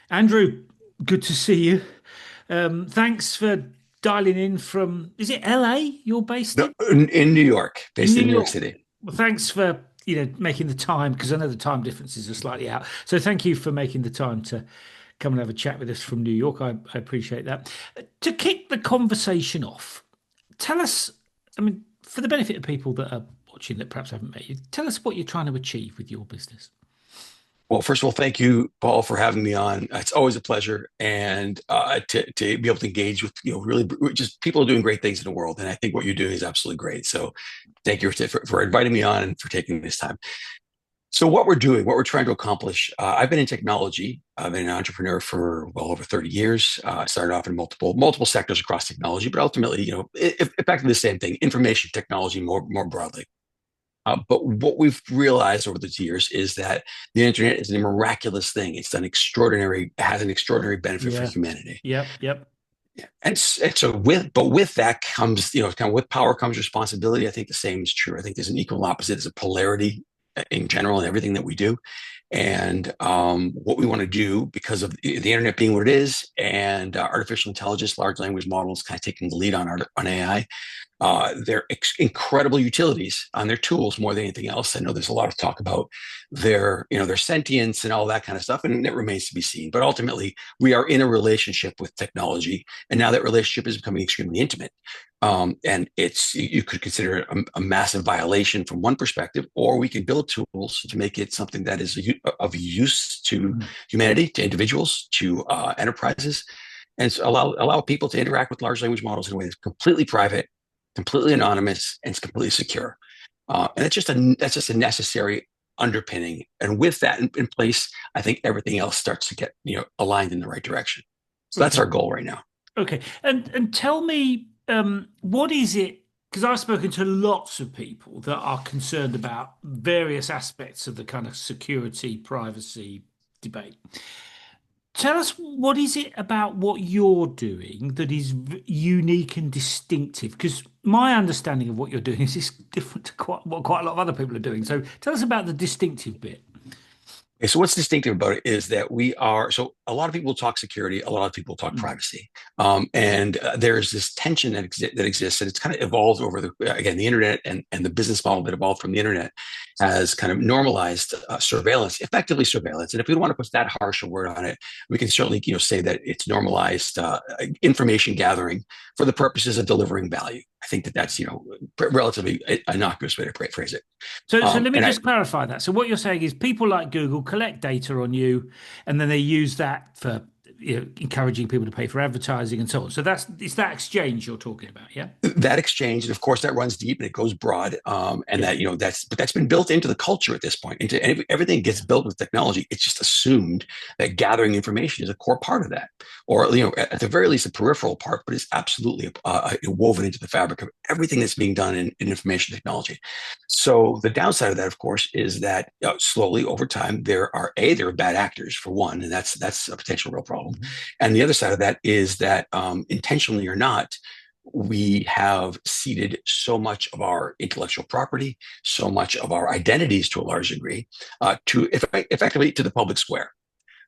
Andrew, good to see you. Thanks for dialing in from, is it LA you're based No, in? in New York, In based New in New York York. City. Well, thanks for, making the time because I know the time differences are slightly out. So thank you for making the time to come and have a chat with us from New York. I appreciate that. To kick the conversation off, tell us, I mean, for the benefit of people that are watching that perhaps haven't met you, tell us what you're trying to achieve with your business. Well, first of all, thank you, Paul, for having me on. It's always a pleasure, and to be able to engage with really just people doing great things in the world. And I think what you're doing is absolutely great. So, thank you for inviting me on and for taking this time. So, what we're doing, what we're trying to accomplish, I've been in technology. I've been an entrepreneur for well over 30 years. I started off in multiple sectors across technology, but ultimately, effectively the same thing: information technology more broadly. But what we've realized over these years is that the internet is a miraculous thing. Has an extraordinary benefit for Yeah. humanity. Yep. Yep. Yeah. And so with that comes, kind of with power comes responsibility. I think the same is true. I think there's an equal opposite. There's a polarity in general in everything that we do. And what we want to do because of the internet being what it is and artificial intelligence, large language models kind of taking the lead on AI, their incredible utilities on their tools more than anything else. I know there's a lot of talk about their sentience and all that kind of stuff, and it remains to be seen. But ultimately, we are in a relationship with technology, and now that relationship is becoming extremely intimate. And you could consider it a massive violation from one perspective, or we can build tools to make it something that is of use to Mm. humanity, to individuals, to enterprises, and so allow people to interact with large language models in a way that's completely private, completely anonymous, and it's completely secure. And that's just a necessary underpinning. And with that in place, I think everything else starts to get aligned in the right direction. So that's Okay. our goal right now. Okay. And tell me, what is it? Because I've spoken to lots of people that are concerned about various aspects of the kind of security, privacy debate. Tell us what is it about what you're doing that is unique and distinctive? Because my understanding of what you're doing is different to quite a lot of other people are doing. So tell us about the distinctive bit. Okay, so what's distinctive about it is that so a lot of people talk security, a lot of people talk Mm. privacy. And there's this tension that exists, and it's kind of evolved over again, the internet and the business model that evolved from the internet has kind of normalized surveillance, effectively surveillance. And if we don't want to put that harsh a word on it, we can certainly, say that it's normalized information gathering for the purposes of delivering value. I think that that's, relatively innocuous way to phrase it. So let me And I, just clarify that. So what you're saying is people like Google collect data on you, and then they use that for encouraging people to pay for advertising and so on. So it's that exchange you're talking about, yeah? that exchange, and of course that runs deep and it goes broad, and Yeah, that that's been built into the culture at this point. Into everything gets yeah. built with technology. It's just assumed that gathering information is a core part of that, or at the very least a peripheral part, but it's absolutely woven into the fabric of everything that's being done in information technology. So the downside of that, of course, is that slowly over time there are bad actors for one, and that's a potential real problem. Mhm. And the other side of that is that intentionally or not, we have ceded so much of our intellectual property, so much of our identities to a large degree, effectively to the public square.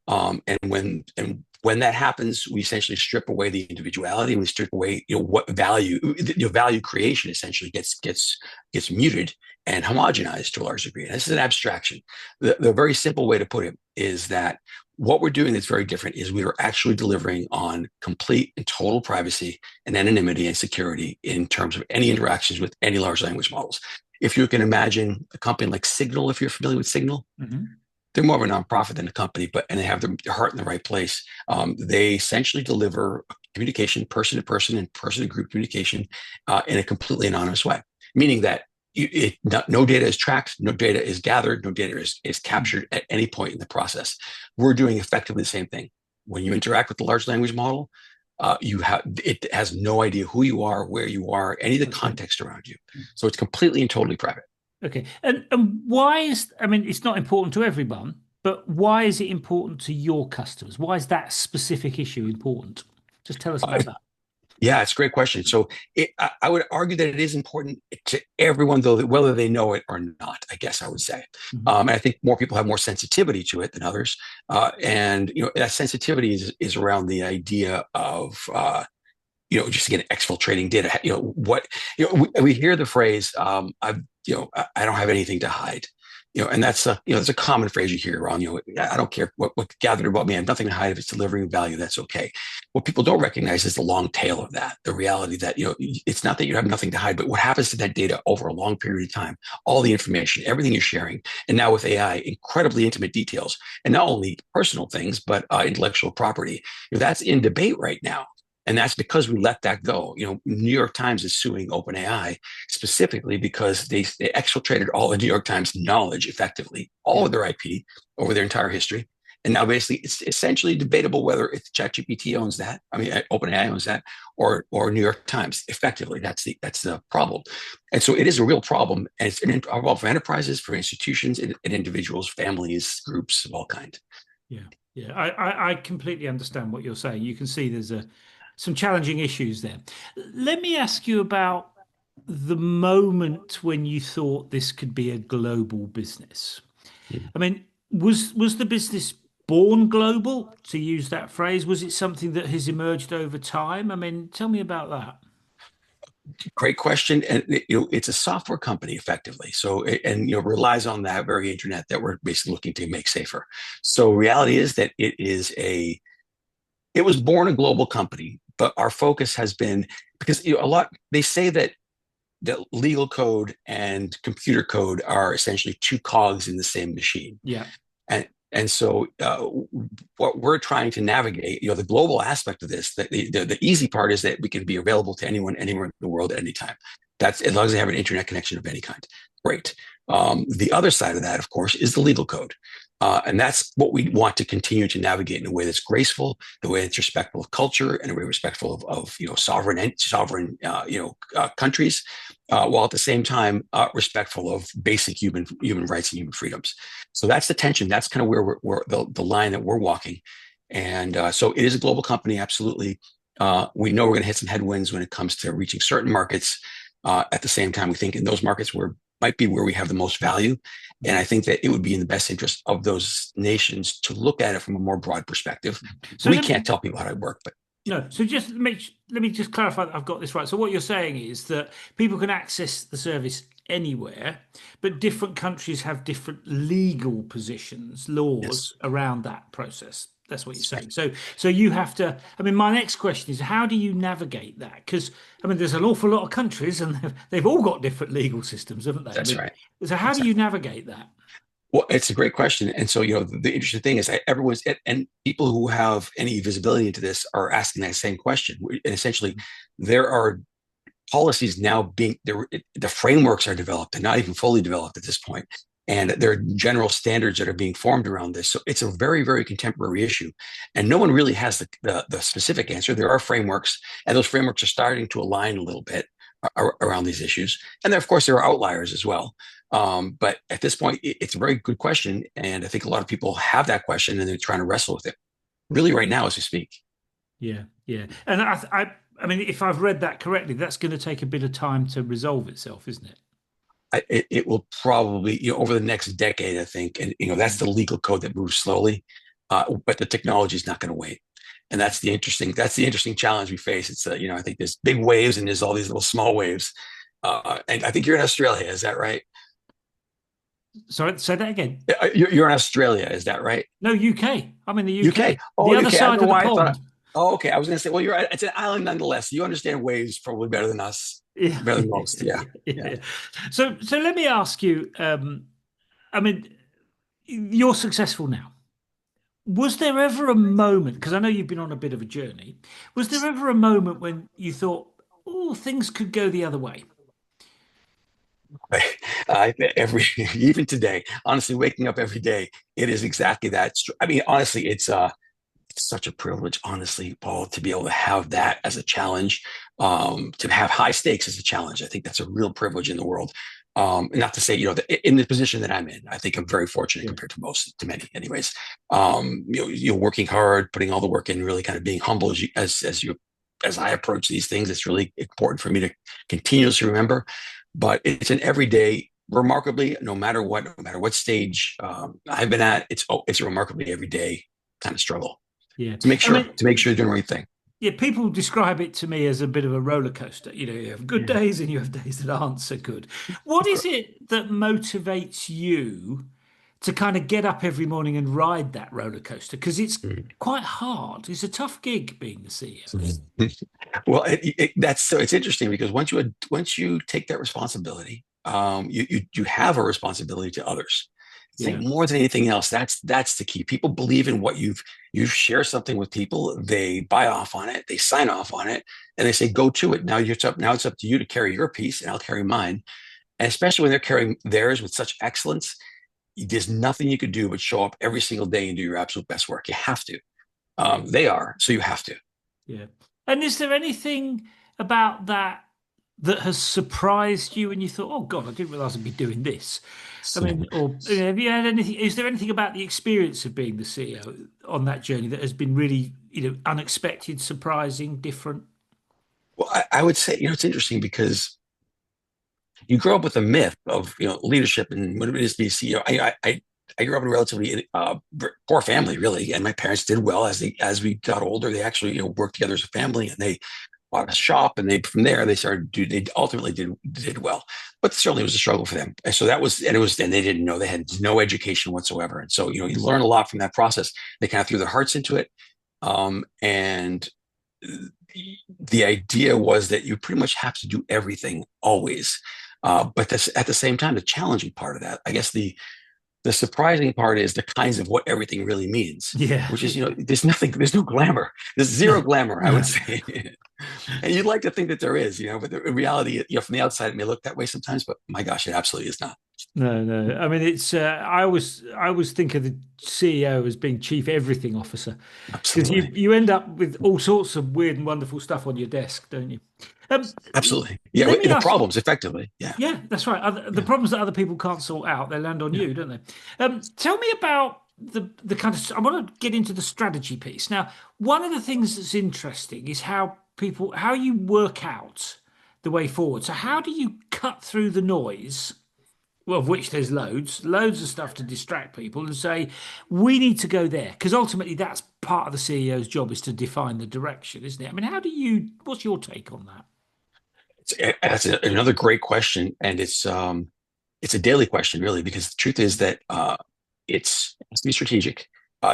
And when that happens, we essentially strip away the individuality, and we strip away what value creation essentially gets muted and homogenized to a large degree. And this is an abstraction. The very simple way to put it is that what we're doing that's very different is we are actually delivering on complete and total privacy and anonymity and security in terms of any interactions with any large language models. If you can imagine a company like Signal, if you're familiar with Signal, Mhm. they're more of a nonprofit than a company, and they have their heart in the right place. They essentially deliver communication, person to person and person to group communication, in a completely anonymous way, meaning that no data is tracked, no data is gathered, no data is captured at any point in the process. We're doing effectively the same thing. When you interact with the large language model, it has no idea who you are, where you are, any of the Okay. context around you. So it's completely and totally private. Okay. And why is, I mean, it's not important to everyone, but why is it important to your customers? Why is that specific issue important? Just tell us Uh, about that. Yeah, it's a great question. So I would argue that it is important to everyone, though, whether they know it or not, I guess I would say. Mhm. And I think more people have more sensitivity to it than others. And, that sensitivity is around the idea of, just again, exfiltrating data. We hear the phrase, I don't have anything to hide. And that's a common phrase you hear around, I don't care what gathered about me. I have nothing to hide. If it's delivering value, that's okay. What people don't recognize is the long tail of that, the reality that, it's not that you have nothing to hide, but what happens to that data over a long period of time, all the information, everything you're sharing. And now with AI, incredibly intimate details, and not only personal things, but intellectual property. That's in debate right now. And that's because we let that go. New York Times is suing OpenAI specifically because they exfiltrated all the New York Times knowledge effectively, all Yeah. of their IP over their entire history. And now basically it's essentially debatable whether it's ChatGPT owns that. I mean, OpenAI owns that, or New York Times. Effectively, that's the problem. And so it is a real problem. And it's a problem for enterprises, for institutions, and individuals, families, groups of all kinds. Yeah, yeah, I completely understand what you're saying. You can see there's some challenging issues there. Let me ask you about the moment when you thought this could be a global business. I mean, was the business born global, to use that phrase? Was it something that has emerged over time? I mean, tell me about that. Great question. And it's a software company effectively. So, and relies on that very internet that we're basically looking to make safer. So reality is that it was born a global company, but our focus has been, because a lot, they say that legal code and computer code are essentially two cogs in the same machine. Yeah, And so what we're trying to navigate, the global aspect of this, the easy part is that we can be available to anyone, anywhere in the world at any time. That's as long as they have an internet connection of any kind. Great. The other side of that, of course, is the legal code. And that's what we want to continue to navigate in a way that's graceful, the way that's respectful of culture, and a way respectful of sovereign countries, while at the same time respectful of basic human rights and human freedoms. So that's the tension. That's kind of where we're the line that we're walking. And so it is a global company, absolutely. We know we're going to hit some headwinds when it comes to reaching certain markets. At the same time, we think in those markets might be where we have the most value. And I think that it would be in the best interest of those nations to look at it from a more broad perspective. so We let me can't tell people how to work, but no, so just let me just clarify that I've got this right. So what you're saying is that people can access the service anywhere, but different countries have different legal positions, laws yes, around that process. That's what you're that's right. saying. So you have to. I mean, my next question is, how do you navigate that? Because I mean, there's an awful lot of countries, and they've all got different legal systems, haven't they? I That's mean, right. so how do you Exactly. navigate that? Well, it's a great question. And so, the interesting thing is that everyone's, and people who have any visibility into this are asking that same question. And essentially, there are policies now the frameworks are developed and not even fully developed at this point. And there are general standards that are being formed around this. So it's a very, very contemporary issue. And no one really has the specific answer. There are frameworks, and those frameworks are starting to align a little bit around these issues. And then, of course, there are outliers as well. But at this point, it's a very good question. And I think a lot of people have that question and they're trying to wrestle with it really right now as we speak. Yeah, yeah, and I mean, if I've read that correctly, that's going to take a bit of time to resolve itself, isn't it? It will probably, over the next decade, I think. And, that's the legal code that moves slowly, but the technology is not going to wait. And that's the interesting challenge we face. It's, I think there's big waves and there's all these little small waves. And I think you're in Australia. Is that right? Sorry, say that again. You're in Australia. Is that right? No, UK. I'm in the UK. UK, Oh, the other UK. I don't side know of the why I thought. pond. Oh, okay. I was going to say, well, it's an island nonetheless. You understand waves probably better than us, Yeah, better than most. Yeah. yeah, Yeah. yeah. So let me ask you. I mean, you're successful now. Was there ever a moment? Because I know you've been on a bit of a journey. Was there ever a moment when you thought, "Oh, things could go the other way"? Every even today, honestly, waking up every day, it is exactly that. I mean, honestly, it's such a privilege, honestly, Paul, to be able to have that as a challenge, to have high stakes as a challenge. I think that's a real privilege in the world. Not to say, in the position that I'm in, I think I'm very fortunate Yeah. compared to many, anyways. You're working hard, putting all the work in, really kind of being humble as you as I approach these things, it's really important for me to continuously remember. But it's an everyday, remarkably, no matter what stage I've been at, it's a remarkably everyday kind of struggle Yeah. I to mean, make sure you're doing the right thing. yeah, people describe it to me as a bit of a roller coaster. You have good Yeah. days and you have days that aren't so good. What is it that motivates you to kind of get up every morning and ride that roller coaster? Because it's quite hard. It's a tough gig being the CEO. Well, that's so it's interesting because once you take that responsibility, you have a responsibility to others. I think Yeah. more than anything else, that's the key. People believe in what you share something with people, they buy off on it, they sign off on it, and they say go to it. Now it's up to you to carry your piece, and I'll carry mine. And especially when they're carrying theirs with such excellence, there's nothing you could do but show up every single day and do your absolute best work. You have to. Yeah. They are, so you have to. Yeah. And is there anything about that that has surprised you and you thought, oh God, I didn't realize I'd be doing this? I mean, or have you had anything, is there anything about the experience of being the CEO on that journey that has been really, unexpected, surprising, different? Well, I would say, it's interesting because you grow up with a myth of, leadership and what it is to be a CEO. I grew up in a relatively poor family, really, and my parents did well as we got older. They actually, worked together as a family, and they bought a shop, and from there they ultimately did well, but certainly it was a struggle for them. And so and they didn't know, they had no education whatsoever, and so you learn a lot from that process. They kind of threw their hearts into it, and the idea was that you pretty much have to do everything always. But that's at the same time, the challenging part of that, I guess the surprising part is the kinds of what everything really means, Yeah. which is, there's no glamour. There's zero No, glamour, I would no. say. And you'd like to think that there is, but the reality, from the outside, it may look that way sometimes, but my gosh, it absolutely is not. No, no. I mean, it's. I always think of the CEO as being chief everything officer, because you Absolutely. you end up with all sorts of weird and wonderful stuff on your desk, don't you? Um, Absolutely. Yeah. Let me The ask. problems, effectively. Yeah. Yeah, that's right. The Yeah. problems that other people can't sort out, they land on Yeah. you, don't they? Tell me about the kind of. I want to get into the strategy piece now. One of the things that's interesting is how you work out the way forward. So how do you cut through the noise? Well, of which there's loads of stuff to distract people and say, we need to go there. Because ultimately that's part of the CEO's job is to define the direction, isn't it? I mean, what's your take on that? That's another great question. And it's a daily question, really, because the truth is that it has to be strategic.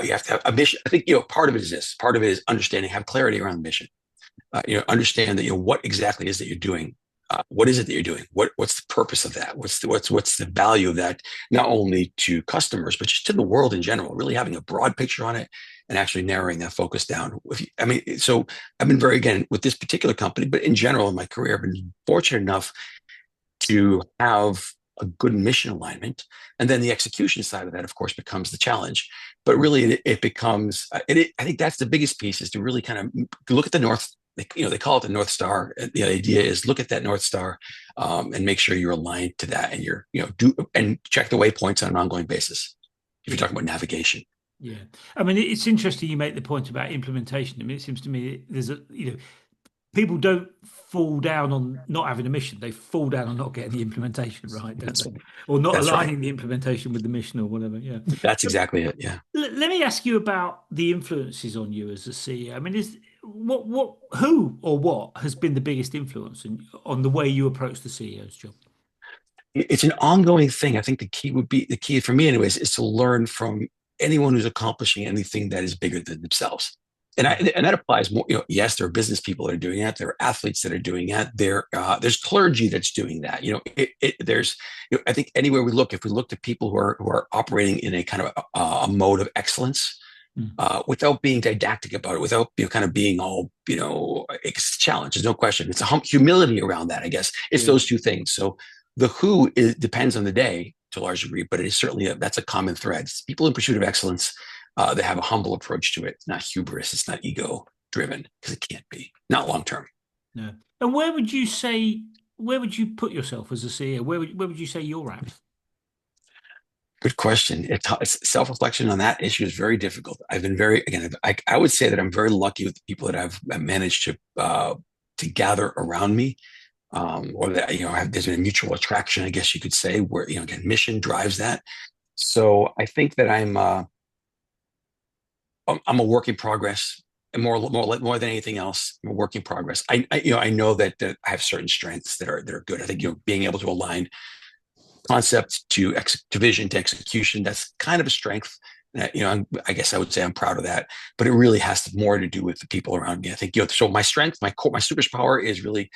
You have to have a mission. I think, part of it is this. Part of it is understanding, have clarity around the mission. Understand that, what exactly is that you're doing. What is it that you're doing? What's the purpose of that? What's the value of that? Not only to customers, but just to the world in general. Really having a broad picture on it and actually narrowing that focus down. So I've been very, again, with this particular company, but in general in my career, I've been fortunate enough to have a good mission alignment. And then the execution side of that, of course, becomes the challenge. But really, it becomes, I think that's the biggest piece, is to really kind of look at the North. They call it the North Star. The idea is look at that North Star, and make sure you're aligned to that, and do and check the waypoints on an ongoing basis. If you're Yeah. talking about navigation. Yeah. I mean, it's interesting you make the point about implementation. I mean, it seems to me there's people don't fall down on not having a mission. They fall down on not getting the implementation right, don't That's, they? Or not that's right. aligning the implementation with the mission or whatever. Yeah. That's exactly it. Yeah. Let me ask you about the influences on you as a CEO. I mean, who or what has been the biggest influence on the way you approach the CEO's job? It's an ongoing thing. I think the key for me, anyways, is to learn from anyone who's accomplishing anything that is bigger than themselves. And that applies more. Yes, there are business people that are doing that. There are athletes that are doing that. There's clergy that's doing that. There's. I think anywhere we look, if we look to people who are operating in a kind of a mode of excellence, Mm. without being didactic about it, without kind of being all it's a challenge. There's no question. It's a humility around that. I guess it's Yeah. those two things. So the depends on the day to a large degree, but it is certainly that's a common thread. It's people in pursuit of excellence, they have a humble approach to it. It's not hubris. It's not ego driven, because it can't be. Not long term. No. And where would you put yourself as a CEO? Where would you say you're at? Good question. It's self-reflection on that issue is very difficult. I've been very, again, I would say that I'm very lucky with the people that I've managed to gather around me, or that, there's been a mutual attraction, I guess you could say, where, again, mission drives that. So I think that I'm a work in progress, and more than anything else, I'm a work in progress. I know that I have certain strengths that are good. I think, being able to align concept to vision to execution, that's kind of a strength. I guess I would say I'm proud of that, but it really has more to do with the people around me. I think, so my strength, my superpower is really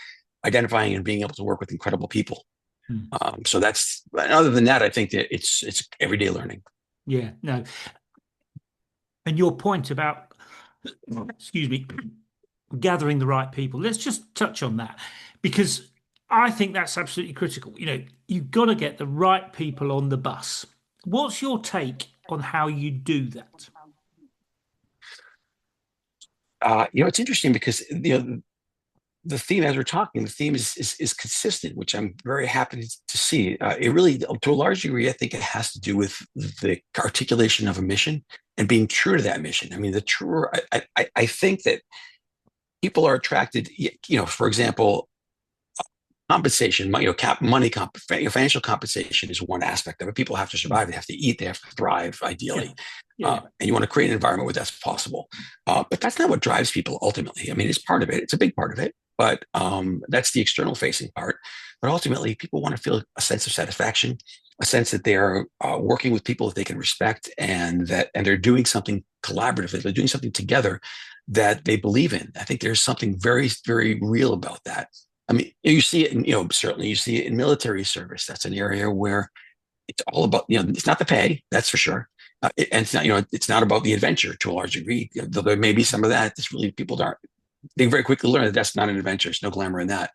identifying and being able to work with incredible people. Hmm. So that's, other than that, I think that it's everyday learning. Yeah, no. And your point about, excuse me, gathering the right people. Let's just touch on that because I think that's absolutely critical. You've got to get the right people on the bus. What's your take on how you do that? It's interesting because the theme, as we're talking, the theme is consistent, which I'm very happy to see. It really, to a large degree, I think it has to do with the articulation of a mission and being true to that mission. I mean, the truer, I think that people are attracted. For example, compensation, money, financial compensation is one aspect of it. People have to survive; they have to eat, they have to thrive, Yeah, ideally, yeah, yeah. and you want to create an environment where that's possible. But that's not what drives people ultimately. I mean, it's part of it; it's a big part of it, but that's the external facing part. But ultimately, people want to feel a sense of satisfaction, a sense that they are working with people that they can respect, and they're doing something collaboratively. They're doing something together that they believe in. I think there's something very, very real about that. I mean, you see it in, certainly you see it in military service. That's an area where it's all about, it's not the pay, that's for sure. And it's not, it's not about the adventure to a large degree. Though there may be some of that. It's really, people aren't, they very quickly learn that that's not an adventure. There's no glamour in that.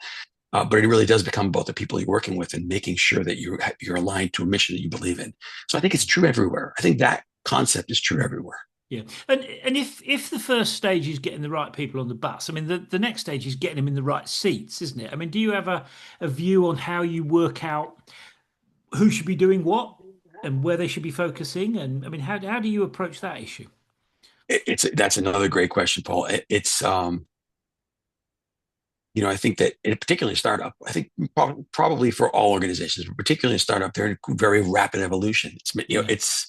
But it really does become about the people you're working with and making sure that you're aligned to a mission that you believe in. So I think it's true everywhere. I think that concept is true everywhere. Yeah. And if the first stage is getting the right people on the bus, I mean the next stage is getting them in the right seats, isn't it? I mean, do you have a view on how you work out who should be doing what and where they should be focusing? And I mean, how do you approach that issue? That's another great question, Paul. I think that, in particularly startup, I think probably for all organizations, but particularly in startup, they're in very rapid evolution. Yeah. It's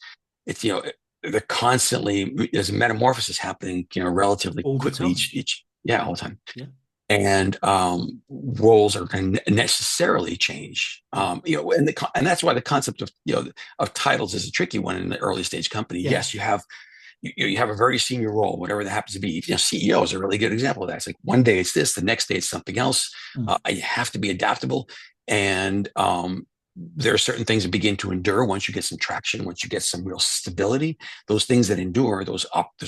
they're constantly, there's a metamorphosis happening, relatively All the quickly time. each yeah, all the time. Yeah. And roles are going to necessarily change. And that's why the concept of titles is a tricky one in the early stage company. Yeah. Yes, you have a very senior role, whatever that happens to be. CEO is a really good example of that. It's like one day it's this, the next day it's something else. Mm. You have to be adaptable, and there are certain things that begin to endure once you get some traction, once you get some real stability. Those things that endure, those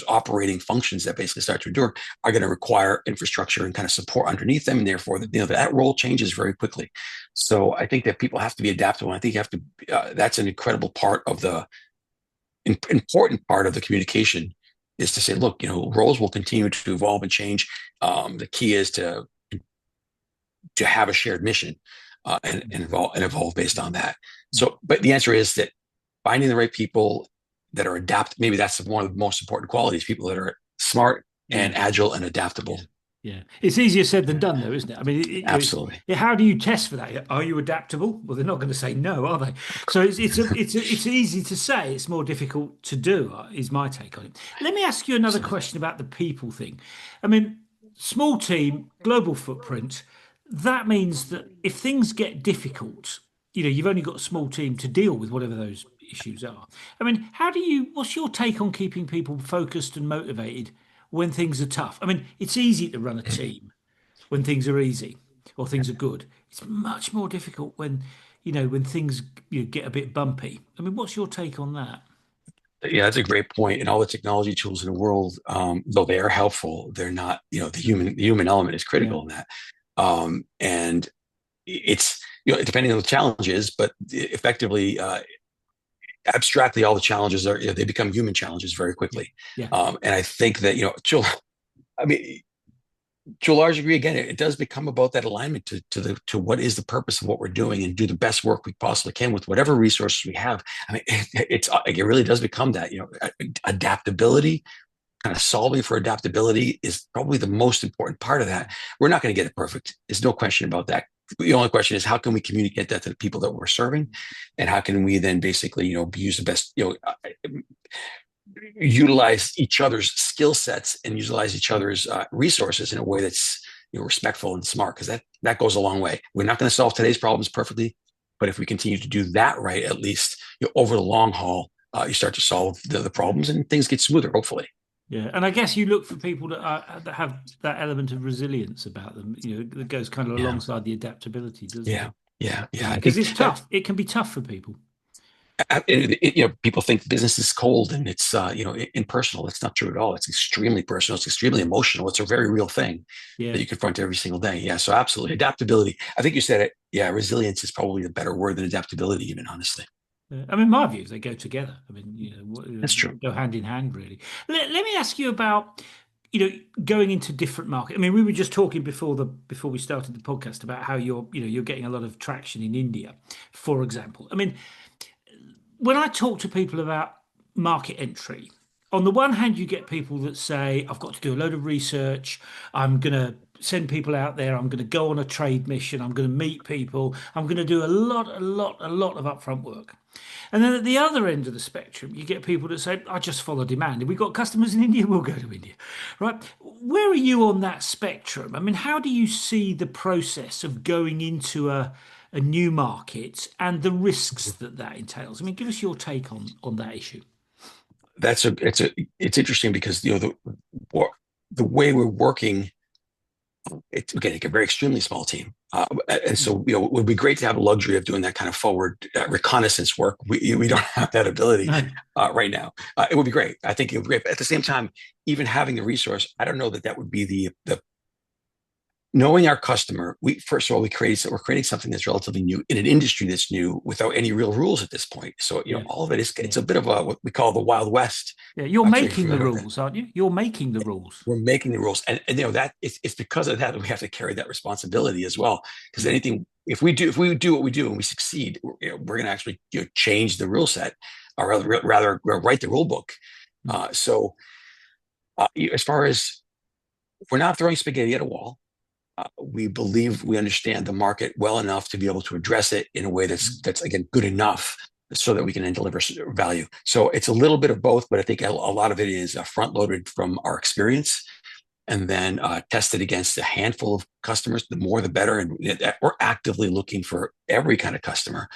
operating functions that basically start to endure, are going to require infrastructure and kind of support underneath them, and therefore, that role changes very quickly. So I think that people have to be adaptable. I think you have to. That's an incredible part of the important part of the communication, is to say, look, roles will continue to evolve and change. The key is to have a shared mission, and evolve based on that. So, but the answer is that finding the right people that are adapt. Maybe that's one of the most important qualities: people that are smart Yeah. and agile and Yeah. adaptable. Yeah. It's easier said than done, though, isn't it? I mean, Absolutely. how do you test for that? Are you adaptable? Well, they're not going to say no, are they? So it's easy to say. It's more difficult to do, is my take on it. Let me ask you another Absolutely. question about the people thing. I mean, small team, global footprint. That means that if things get difficult, you've only got a small team to deal with whatever those issues are. I mean, what's your take on keeping people focused and motivated when things are tough? I mean, it's easy to run a team when things are easy or things are good. It's much more difficult when things get a bit bumpy. I mean, what's your take on that? Yeah, that's a great point. And all the technology tools in the world, though they are helpful, they're not. The human element is Yeah, critical in that. And it's, depending on the challenges, but effectively, abstractly, all the challenges are, they become human challenges very yeah, quickly. yeah, And I think that, children, I mean, To a large degree, again, it does become about that alignment to what is the purpose of what we're doing and do the best work we possibly can with whatever resources we have. I mean, it really does become that, adaptability, kind of solving for adaptability is probably the most important part of that. We're not going to get it perfect. There's no question about that. The only question is how can we communicate that to the people that we're serving, and how can we then basically, use the best, utilize each other's skill sets and utilize each other's resources in a way that's respectful and smart, because that goes a long way. We're not going to solve today's problems perfectly, but if we continue to do that right, at least over the long haul, you start to solve the problems and things get smoother, hopefully. Yeah, and I guess you look for people that have that element of resilience about them, that goes kind of Yeah, alongside the adaptability, doesn't it? yeah, yeah, yeah. I Because think it's tough. It can be tough for people. people think business is cold and it's impersonal. It's not true at all. It's extremely personal. It's extremely emotional. It's a very real thing that Yeah. you confront every single day. Yeah, so absolutely adaptability. I think you said it. Yeah, resilience is probably a better word than adaptability, even honestly. I mean, my views, they go together. I mean, That's true. go hand in hand, really. Let me ask you about, going into different markets. I mean, we were just talking before we started the podcast about how you're getting a lot of traction in India, for example. I mean, when I talk to people about market entry, on the one hand, you get people that say, I've got to do a load of research. I'm going to send people out there. I'm going to go on a trade mission. I'm going to meet people. I'm going to do a lot of upfront work. And then at the other end of the spectrum, you get people that say, I just follow demand. If we've got customers in India, we'll go to India. Right? Where are you on that spectrum? I mean, how do you see the process of going into a new market and the risks that that entails? I mean, give us your take on that issue. It's interesting because the way we're working, it's again a very extremely small team, and so it would be great to have the luxury of doing that kind of forward reconnaissance work. We don't have that ability No. right now. It would be great. I think it would be great. But at the same time, even having the resource, I don't know that would be the knowing our customer. We first of all we're creating something that's relatively new in an industry that's new without any real rules at this point. So Yeah. all of it is Yeah. it's a bit of a what we call the Wild West. Yeah. You're I'm sure you're making the familiar with it. rules, aren't you? You're making the rules. We're making the rules, and that it's because of that we have to carry that responsibility as well. Because Yeah. anything, if we do what we do and we succeed, we're going to actually change the rule set, or rather write the rule book. So as far as we're not throwing spaghetti at a wall, we believe we understand the market well enough to be able to address it in a way that's again good enough so that we can then deliver value. So it's a little bit of both, but I think a lot of it is front loaded from our experience and then tested against a handful of customers. The more, the better. And we're actively looking for every kind of customer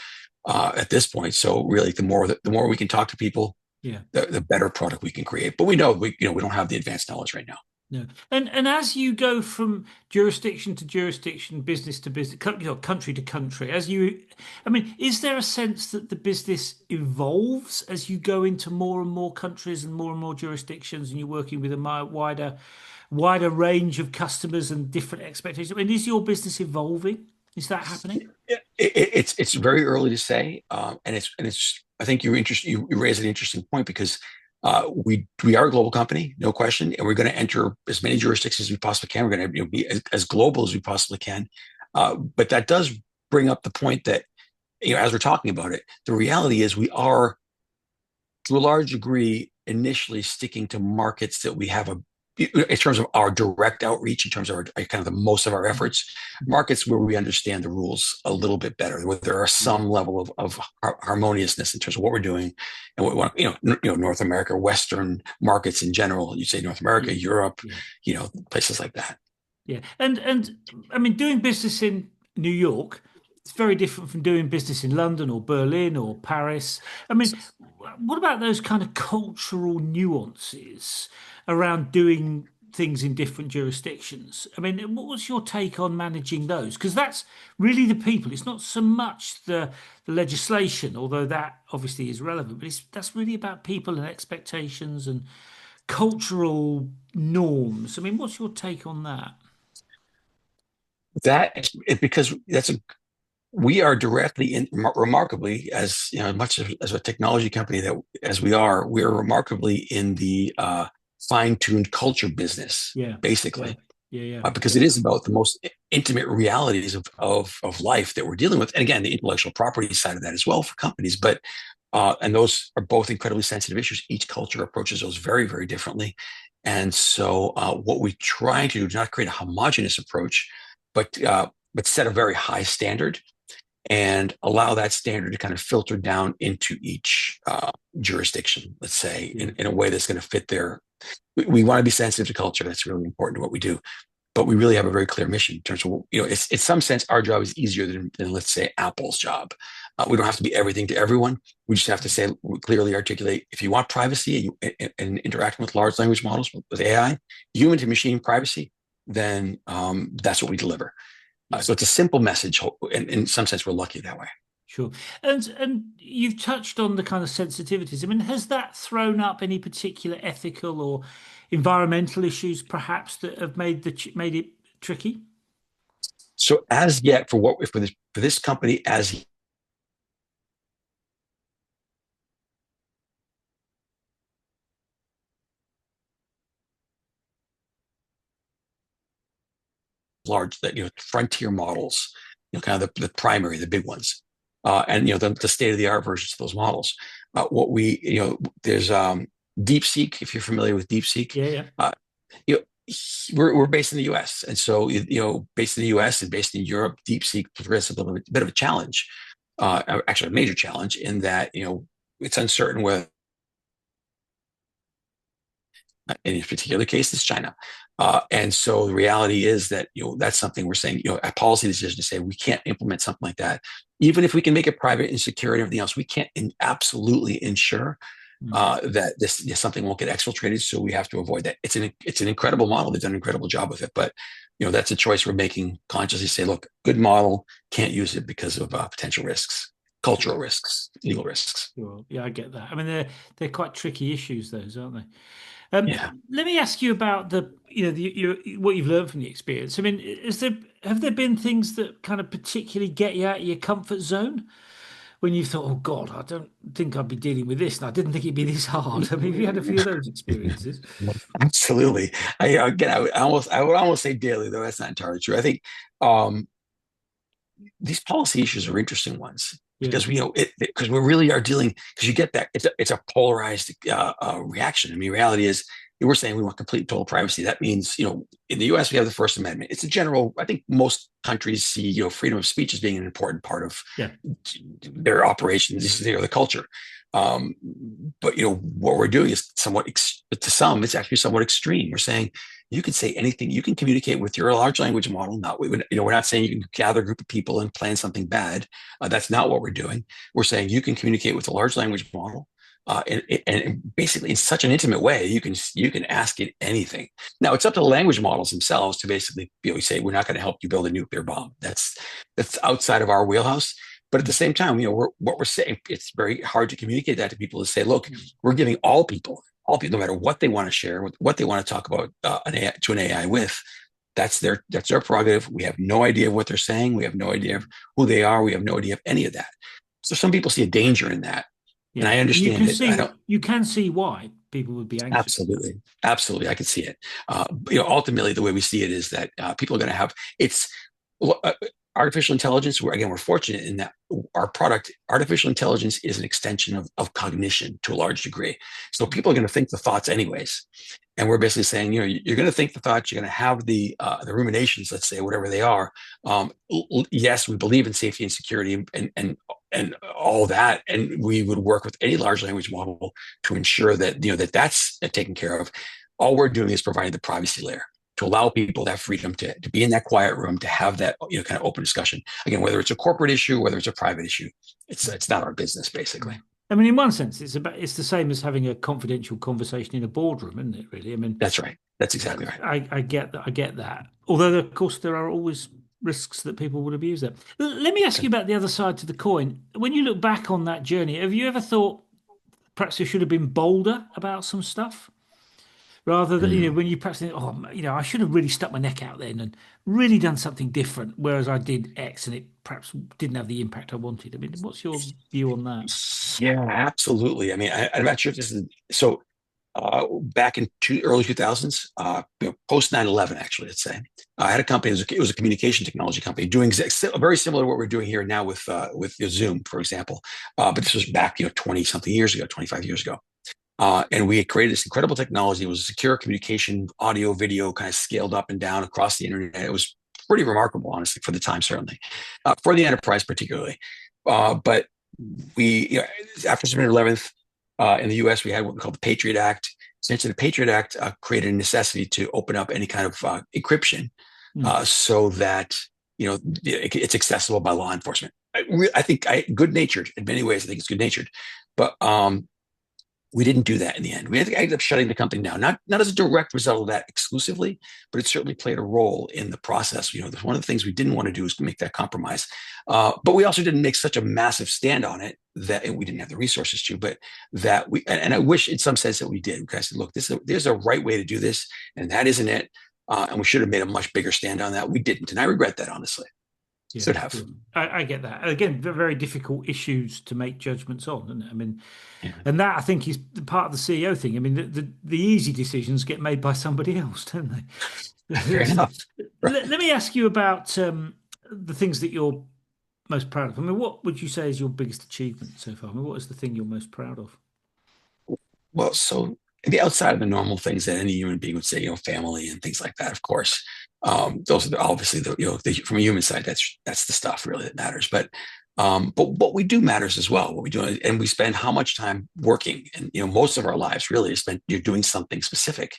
at this point. So really, the more we can talk to people, Yeah. the better product we can create. But we know we don't have the advanced knowledge right now. No. And as you go from jurisdiction to jurisdiction, business to business, country to country, I mean, is there a sense that the business evolves as you go into more and more countries and more jurisdictions, and you're working with a wider range of customers and different expectations? I mean, is your business evolving? Is that happening? It's very early to say, and it's. I think you raise an interesting point because we are a global company, no question, and we're going to enter as many jurisdictions as we possibly can. We're going to be as global as we possibly can, but that does bring up the point that as we're talking about it, the reality is we are to a large degree initially sticking to markets that we have in terms of our direct outreach, in terms of our kind of the most of our efforts, markets where we understand the rules a little bit better, where there are Yeah. some level of harmoniousness in terms of what we're doing and what we want, North America, Western markets in general. You say North America, Yeah. Europe, Yeah. places like that. Yeah. And I mean, doing business in New York, it's very different from doing business in London or Berlin or Paris. I mean, what about those kind of cultural nuances around doing things in different jurisdictions? I mean, what was your take on managing those? Because that's really the people. It's not so much the legislation, although that obviously is relevant, but that's really about people and expectations and cultural norms. I mean, what's your take on that? Because we are directly in remarkably as much as a technology company that as we are remarkably in the fine-tuned culture business Yeah, yeah, basically. Yeah, yeah, because get it is that. about the most intimate realities of life that we're dealing with. And again, the intellectual property side of that as well for companies. But and those are both incredibly sensitive issues. Each culture approaches those very, very differently. And so, what we try to do is not create a homogenous approach, but set a very high standard and allow that standard to kind of filter down into each jurisdiction, let's say, Yeah, in a way that's going to fit their. We want to be sensitive to culture. That's really important to what we do. But we really have a very clear mission in terms of, it's in some sense, our job is easier than let's say, Apple's job. We don't have to be everything to everyone. We just have to say, clearly articulate, if you want privacy and interacting with large language models with AI, human to machine privacy, then that's what we deliver. yeah. So it's a simple message. And in some sense, we're lucky that way. Sure. And you've touched on the kind of sensitivities. I mean, has that thrown up any particular ethical or environmental issues, perhaps, that have made it tricky? So as yet, for this company, as large, that frontier models, kind of the primary, the big ones, and the state of the art versions of those models. What we there's DeepSeek. If you're familiar with DeepSeek, Yeah, yeah. uh, you know, we're based in the U.S. and so based in the U.S. and based in Europe, DeepSeek presents a bit of a challenge, actually a major challenge in that it's uncertain whether in this particular case, it's China. And so the reality is that that's something we're saying, a policy decision to say we can't implement something like that, even if we can make it private and secure and everything else. We can't absolutely ensure Mm. that this something won't get exfiltrated. So we have to avoid that. It's an incredible model. They've done an incredible job with it, but that's a choice we're making consciously. Say, look, good model, can't use it because of potential risks, cultural Sure. risks, legal risks. Sure. Yeah, I get that. I mean, they're quite tricky issues, those, aren't they? Yeah. Let me ask you about what you've learned from the experience. I mean, have there been things that kind of particularly get you out of your comfort zone when you thought, oh God, I don't think I'd be dealing with this, and I didn't think it'd be this hard. I mean, have you had a few of those experiences? Absolutely. I would almost say daily, though that's not entirely true. I think um, these policy issues are interesting ones Yeah. because because we really are dealing, because you get that it's a polarized reaction. I mean, reality is we're saying we want complete total privacy. That means in the U.S. we have the First Amendment. It's a general. I think most countries see freedom of speech as being an important part of Yeah. their operations. This is the culture. Um, but what we're doing is to some, it's actually somewhat extreme. We're saying you can say anything. You can communicate with your large language model. We're not saying you can gather a group of people and plan something bad. That's not what we're doing. We're saying you can communicate with a large language model. And basically, in such an intimate way, you can ask it anything. Now, it's up to the language models themselves to basically say we're not going to help you build a nuclear bomb. That's outside of our wheelhouse. But at the same time, what we're saying, it's very hard to communicate that to people to say, look, we're giving all people, no matter what they want to share, what they want to talk about to an AI with, that's their prerogative. We have no idea of what they're saying. We have no idea of who they are. We have no idea of any of that. So some people see a danger in that, and Yeah. I And understand it. I don't. you can see why people would be anxious. Absolutely, absolutely, I could see it. Ultimately, the way we see it is that people are going to have it's uh, artificial intelligence. We're fortunate in that our product, artificial intelligence, is an extension of cognition to a large degree. So people are going to think the thoughts anyways, and we're basically saying, you're going to think the thoughts, you're going to have the ruminations, let's say, whatever they are. Yes, we believe in safety and security and all that, and we would work with any large language model to ensure that that's taken care of. All we're doing is providing the privacy layer to allow people that freedom to be in that quiet room, to have that kind of open discussion. Again, whether it's a corporate issue, whether it's a private issue, it's not our business basically. I mean, in one sense, it's the same as having a confidential conversation in a boardroom, isn't it? Really. I mean, That's right. That's exactly right. I get that. I get that. Although, of course, there are always risks that people would abuse that. Let me ask Okay. you about the other side to the coin. When you look back on that journey, have you ever thought perhaps you should have been bolder about some stuff? Rather than, Mm. when you perhaps think, oh, I should have really stuck my neck out then and really done something different, whereas I did X and it perhaps didn't have the impact I wanted. I mean, what's your view on that? Yeah, absolutely. I mean, I'm not sure if this is so. back in early 2000s, post 9/11, actually, let's say. I had a company, it was a communication technology company doing very similar to what we're doing here now with Zoom, for example. But this was back, 20 something years ago, 25 years ago. And we had created this incredible technology. It was a secure communication, audio, video, kind of scaled up and down across the internet. It was pretty remarkable, honestly, for the time, certainly, for the enterprise particularly. But we, after September 11th, in the U.S., we had what we call the Patriot Act. Essentially, the Patriot Act created a necessity to open up any kind of encryption Mm. so that it's accessible by law enforcement. I think good-natured in many ways. I think it's good-natured, but we didn't do that in the end. I ended up shutting the company down, not as a direct result of that exclusively, but it certainly played a role in the process. One of the things we didn't want to do is to make that compromise. But we also didn't make such a massive stand on it that we didn't have the resources to, but that and I wish in some sense that we did. Because I said, look, there's a right way to do this, and that isn't it. And we should have made a much bigger stand on that. We didn't. And I regret that, honestly. Yeah, Should have. sure. I get that. Again, very difficult issues to make judgments on, isn't it? I mean, Yeah. and that I think is part of the CEO thing. I mean, the easy decisions get made by somebody else, don't Fair they? So, enough. Right. let me ask you about the things that you're most proud of. I mean, what would you say is your biggest achievement so far? I mean, what is the thing you're most proud of? Well, so the outside of the normal things that any human being would say, family and things like that, of course. Those are obviously from a human side, that's the stuff really that matters. But what we do matters as well. What we do, and we spend how much time working, and most of our lives really is spent you're doing something specific.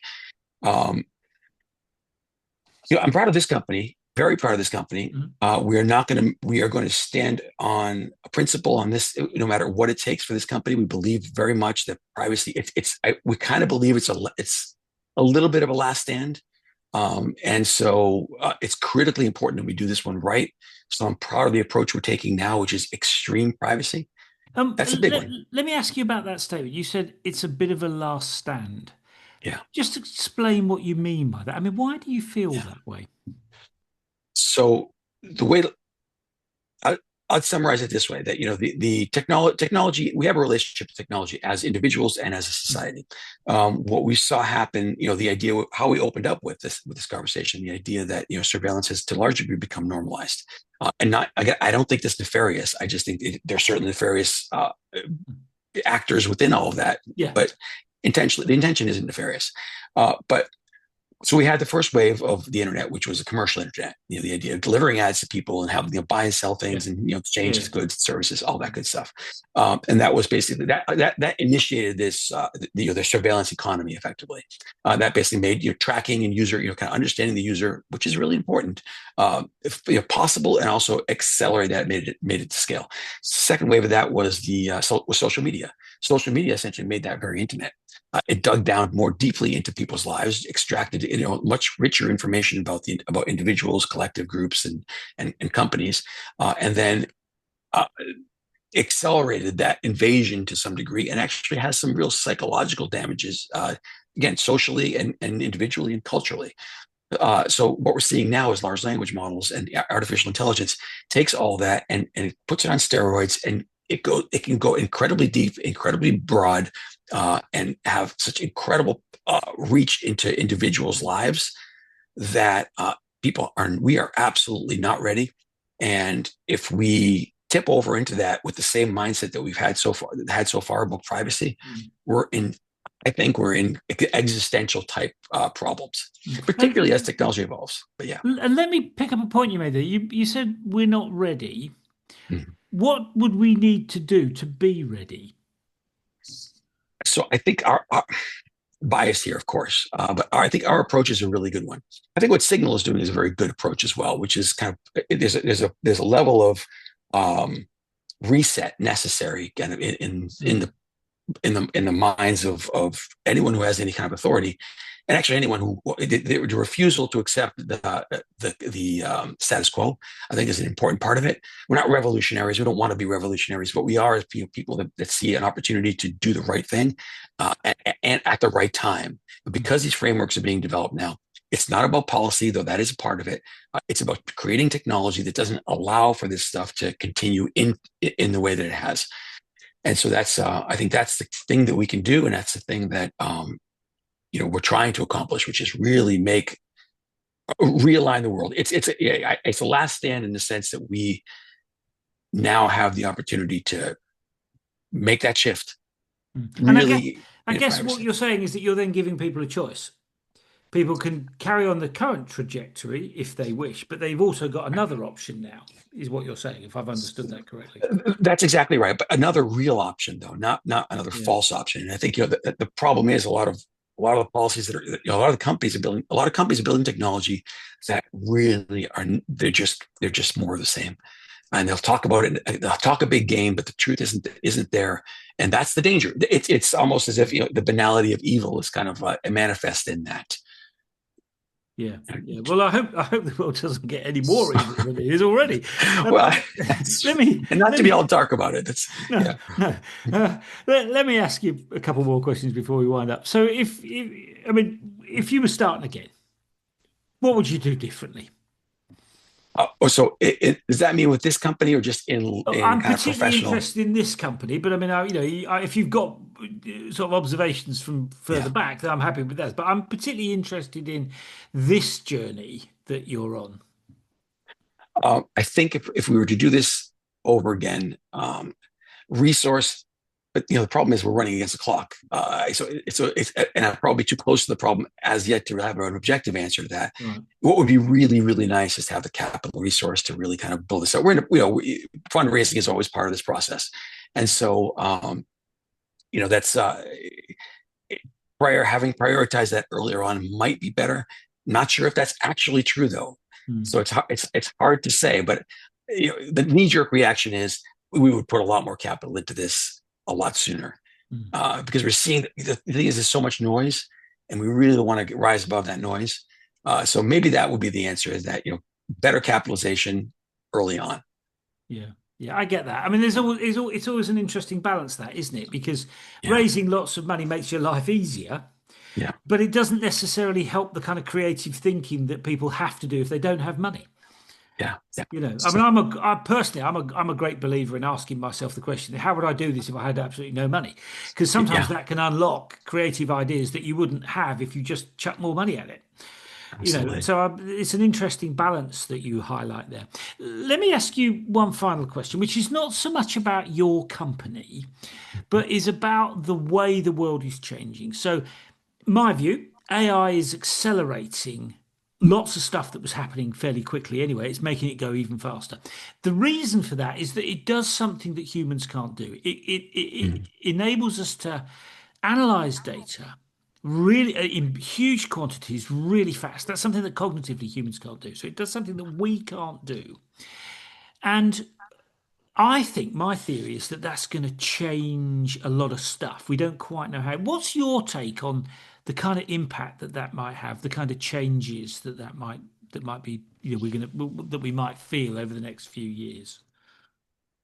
Um, I'm proud of this company, very proud of this company. Mhm. We are going to stand on a principle on this, no matter what it takes for this company. We believe very much that privacy, we kind of believe it's a little bit of a last stand. And so it's critically important that we do this one right. So I'm proud of the approach we're taking now, which is extreme privacy. That's a big Let, one. let me ask you about that statement. You said it's a bit of a last stand. Yeah. Just explain what you mean by that. I mean, why do you feel Yeah. that way? So the way I, I'd summarize it this way: that the technology, we have a relationship with technology as individuals and as a society. What we saw happen, the idea how we opened up with this conversation, the idea that surveillance has to a large degree become normalized, and not again. I don't think this nefarious. I just think there's certainly nefarious actors within all of that, Yeah. but intentionally, the intention isn't nefarious. But so we had the first wave of the internet, which was a commercial internet. The idea of delivering ads to people and having buy and sell Yeah. things and exchange Yeah. goods, services, all that good stuff. And that was basically that initiated this the surveillance economy effectively. That basically made tracking and user kind of understanding the user, which is really important, if possible, and also accelerate that, made it to scale. Second wave of that was was social media. Social media essentially made that very intimate. It dug down more deeply into people's lives, extracted much richer information about individuals, collective groups, and companies, and then uh, accelerated that invasion to some degree, and actually has some real psychological damages, again, socially and individually and culturally. So what we're seeing now is large language models and artificial intelligence takes all that and it puts it on steroids, and it can go incredibly deep, incredibly broad, and have such incredible reach into individuals' lives that we are absolutely not ready. And if we tip over into that with the same mindset that we've had so far about privacy, Mm. I think we're in existential type problems, particularly as And, technology evolves. But yeah. and let me pick up a point you made there. You said we're not ready. Mhm. What would we need to do to be ready? So I think our bias here, of course, but I think our approach is a really good one. I think what Signal is doing is a very good approach as well, which is kind of there's a level of um, reset necessary kind of Mm. in the minds of anyone who has any kind of authority, and actually anyone who the refusal to accept the status quo, I think, is an important part of it. We're not revolutionaries. We don't want to be revolutionaries, but we are as people that see an opportunity to do the right thing, and at the right time. But because these frameworks are being developed now, it's not about policy, though that is a part of it. It's about creating technology that doesn't allow for this stuff to continue in the way that it has. And so I think that's the thing that we can do, and that's the thing that we're trying to accomplish, which is really make realign the world. It's a last stand in the sense that we now have the opportunity to make that shift And really I in guess what privacy. you're saying is that you're then giving people a choice. People can carry on the current trajectory if they wish, but they've also got another option now, is what you're saying, if I've understood that correctly. That's exactly right. But another real option, though, not another Yeah. false option. And I think the problem is a lot of the policies that are a lot of the companies are building a lot of companies are building technology that really are they're just more of the same. And they'll talk about it. They'll talk a big game, but the truth isn't there, and that's the danger. It's almost as if the banality of evil is kind of a manifest in that. Yeah, yeah. Well, I hope the world doesn't get any more evil than it is already. Well, Um, let me and not let to be all me dark about it. That's no yeah. no. Let me ask you a couple more questions before we wind up. So, I mean, if you were starting again, what would you do differently? So does that mean with this company or just in I'm kind of particularly professional? interested in this company, but I mean, if you've got sort of observations from further Yeah. back, then I'm happy with that. But I'm particularly interested in this journey that you're on. I think if we were to do this over again, resource, but the problem is we're running against the clock. And I'm probably too close to the problem as yet to have an objective answer to that. Right. What would be really, really nice is to have the capital resource to really kind of build this up. Fundraising is always part of this process. And so, that's having prioritized that earlier on might be better. Not sure if that's actually true though. Hmm. So it's hard to say, but the knee jerk reaction is we would put a lot more capital into this a lot sooner Hmm. because we're seeing the thing is there's so much noise, and we really want to rise above that noise. So maybe that would be the answer: is that better capitalization early on. Yeah, yeah, I get that. I mean, it's always an interesting balance, that, isn't it? Because Yeah, raising lots of money makes your life easier, yeah, but it doesn't necessarily help the kind of creative thinking that people have to do if they don't have money. yeah, yeah. I So mean, I personally, I'm a great believer in asking myself the question, how would I do this if I had absolutely no money? Because sometimes yeah, that can unlock creative ideas that you wouldn't have if you just chuck more money at it. absolutely. It's an interesting balance that you highlight there. Let me ask you one final question, which is not so much about your company, but is about the way the world is changing. So, my view, AI is accelerating lots of stuff that was happening fairly quickly anyway. It's making it go even faster. The reason for that is that it does something that humans can't do. It Mhm. enables us to analyze data really in huge quantities really fast. That's something that cognitively humans can't do. So it does something that we can't do. And I think my theory is that that's going to change a lot of stuff. We don't quite know how. What's your take on the kind of impact that that might have, the kind of changes that might be, that we might feel over the next few years?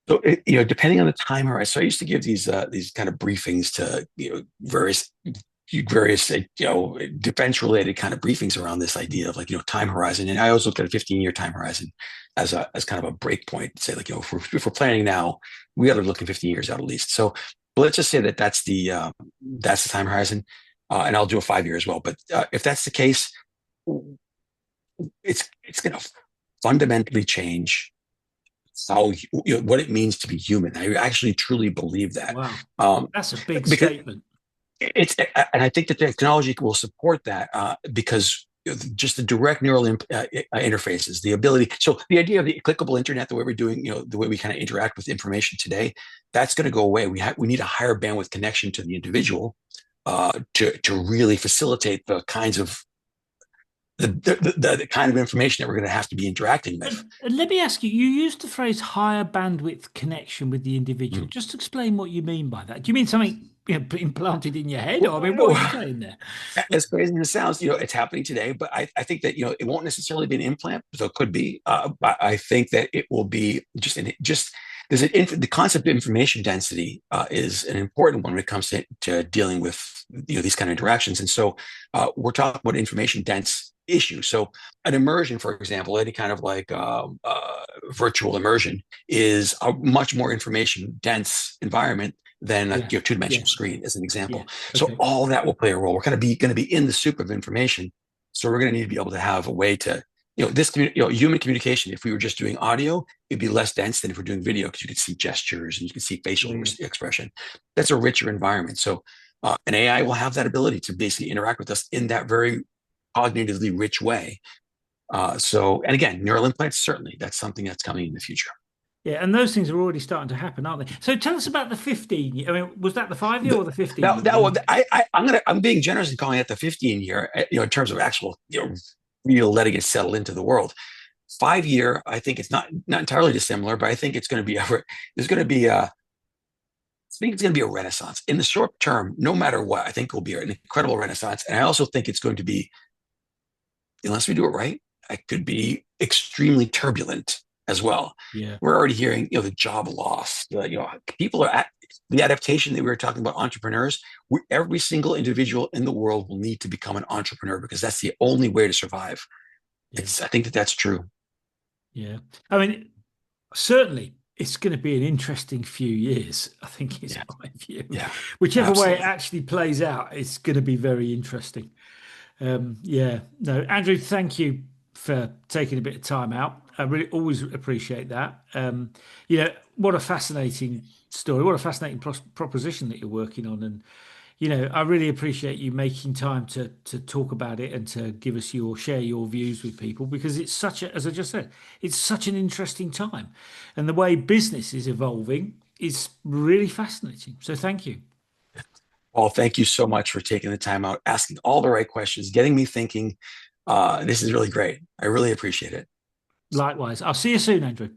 So depending on the time horizon. So I used to give these kind of briefings to various defense related kind of briefings around this idea of like time horizon, and I always looked at a 15-year time horizon as kind of a break point. Say like if we're planning now, we got to look in 15 years out at least. So let's just say that that's the time horizon, and I'll do a 5 year as well. But if that's the case, it's going to fundamentally change how what it means to be human. I actually truly believe that, Wow, um, that's a big because statement. and I think that the technology will support that because just the direct neural interfaces, the ability. So the idea of the clickable internet, the way we're doing, the way we kind of interact with information today, that's going to go away. We need a higher bandwidth connection to the individual to really facilitate the kinds of the kind of information that we're going to have to be interacting with. And let me ask you, you used the phrase higher bandwidth connection with the individual. Mm. Just explain what you mean by that. Do you mean something, implanted in your head? Or I mean, what are you Well, saying there? as crazy as it sounds, it's happening today. But I think that it won't necessarily be an implant, so it could be. But I think that it will be just the concept of information density is an important one when it comes to dealing with these kind of interactions. And so we're talking about information dense issues. So an immersion, for example, any kind of like virtual immersion is a much more information dense environment than a Yeah. two-dimensional Yeah. screen, as an Yeah. example. So Okay. all that will play a role. We're going to be in the soup of information. So we're going to need to be able to have a way to, human communication. If we were just doing audio, it'd be less dense than if we're doing video because you can see gestures and you can see facial Yeah. Yeah. expression. That's a richer environment. So an AI will have that ability to basically interact with us in that very cognitively rich way. And again, neural implants, certainly that's something that's coming in the future. Yeah, and those things are already starting to happen, aren't they? So tell us about the 15 year. I mean, was that the 5 year The, or the 15 now, year? I'm being generous in calling it the 15 year, in terms of actual, real letting it settle into the world. 5 year, I think it's not entirely dissimilar, but I think it's going to be there's going to be a, I think it's going to be a renaissance in the short term. No matter what, I think it will be an incredible renaissance, and I also think it's going to be, unless we do it right, it could be extremely turbulent as well. Yeah. We're already hearing, the job loss. People are at the adaptation that we were talking about. Entrepreneurs, every single individual in the world will need to become an entrepreneur because that's the only way to survive. Yeah. I think that that's true. Yeah. I mean, certainly it's going to be an interesting few years, I think is Yeah, my view. yeah, Whichever way it absolutely. actually plays out, it's going to be very interesting. Yeah, no, Andrew, thank you for taking a bit of time out. I really always appreciate that. What a fascinating story. What a fascinating proposition that you're working on. And, I really appreciate you making time to talk about it and to give us share your views with people because it's as I just said, it's such an interesting time. And the way business is evolving is really fascinating. So thank you. Well, thank you so much for taking the time out, asking all the right questions, getting me thinking. This is really great. I really appreciate it. Likewise. I'll see you soon, Andrew.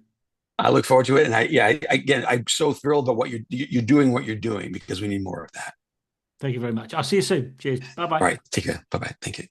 I look forward to it. And again, I'm so thrilled about what you're doing, what you're doing, because we need more of that. Thank you very much. I'll see you soon. Cheers. Bye bye. All right. Take care. Bye bye. Thank you.